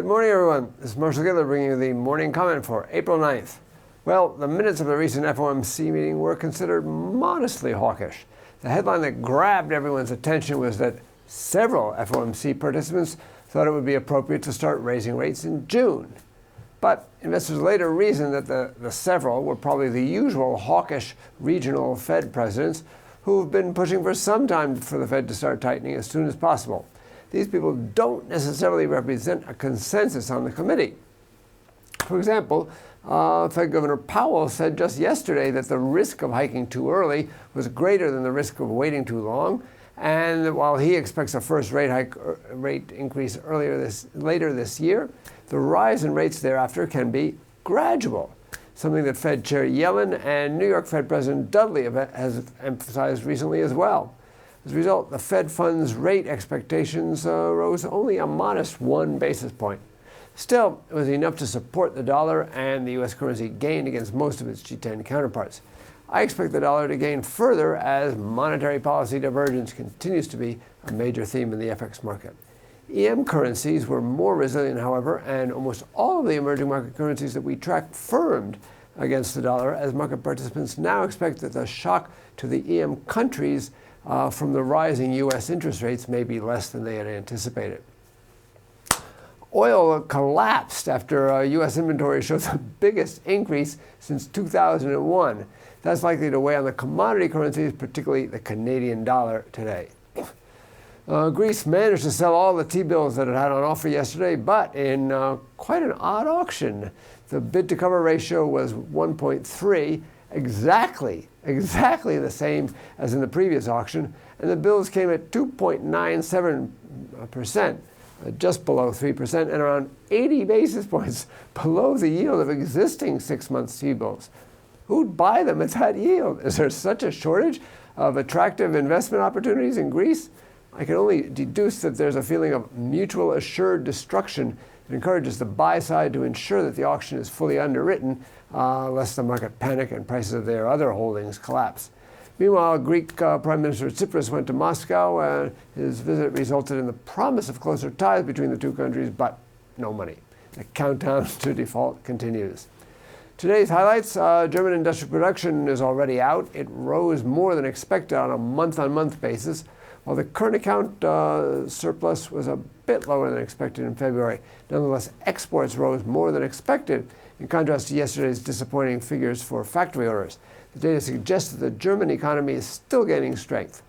Good morning, everyone. This is Marshall Gittler bringing you the morning comment for April 9th. Well, the minutes of the recent FOMC meeting were considered modestly hawkish. The headline that grabbed everyone's attention was that several FOMC participants thought it would be appropriate to start raising rates in June. But investors later reasoned that the several were probably the usual hawkish regional Fed presidents who have been pushing for some time for the Fed to start tightening as soon as possible. These people don't necessarily represent a consensus on the committee. For example, Fed Governor Powell said just yesterday that the risk of hiking too early was greater than the risk of waiting too long, and while he expects a first rate increase later this year, the rise in rates thereafter can be gradual, something that Fed Chair Yellen and New York Fed President Dudley has emphasized recently as well. As a result, the Fed funds rate expectations rose only a modest 1 basis point. Still, it was enough to support the dollar, and the U.S. currency gained against most of its G10 counterparts. I expect the dollar to gain further as monetary policy divergence continues to be a major theme in the FX market. EM currencies were more resilient, however, and almost all of the emerging market currencies that we track firmed against the dollar, as market participants now expect that the shock to the EM countries from the rising U.S. interest rates may be less than they had anticipated. Oil collapsed after U.S. inventory showed the biggest increase since 2001. That's likely to weigh on the commodity currencies, particularly the Canadian dollar today. Greece managed to sell all the T-bills that it had on offer yesterday, but in quite an odd auction. The bid-to-cover ratio was 1.3, exactly the same as in the previous auction, and the bills came at 2.97%, just below 3%, and around 80 basis points below the yield of existing 6-month T-bills. Who'd buy them at that yield? Is there such a shortage of attractive investment opportunities in Greece? I can only deduce that there's a feeling of mutual assured destruction that encourages the buy side to ensure that the auction is fully underwritten, lest the market panic and prices of their other holdings collapse. Meanwhile, Greek Prime Minister Tsipras went to Moscow. His visit resulted in the promise of closer ties between the two countries, but no money. The countdown to default continues. Today's highlights: German industrial production is already out. It rose more than expected on a month-on-month basis, while the current account surplus was a bit lower than expected in February. Nonetheless, exports rose more than expected, in contrast to yesterday's disappointing figures for factory orders. The data suggests that the German economy is still gaining strength.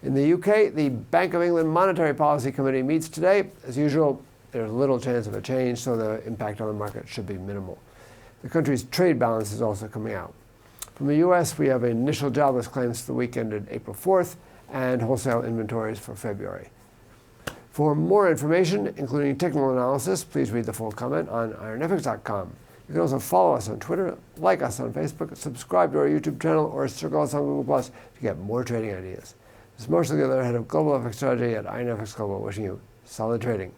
In the UK, the Bank of England Monetary Policy Committee meets today. As usual, there's little chance of a change, so the impact on the market should be minimal. The country's trade balance is also coming out. From the US, we have initial jobless claims for the week ended April 4th, and wholesale inventories for February. For more information, including technical analysis, please read the full comment on IronFX.com. You can also follow us on Twitter, like us on Facebook, subscribe to our YouTube channel, or circle us on Google+ to get more trading ideas. This is Marshall Gittler, head of Global FX Strategy at IronFX Global, wishing you solid trading.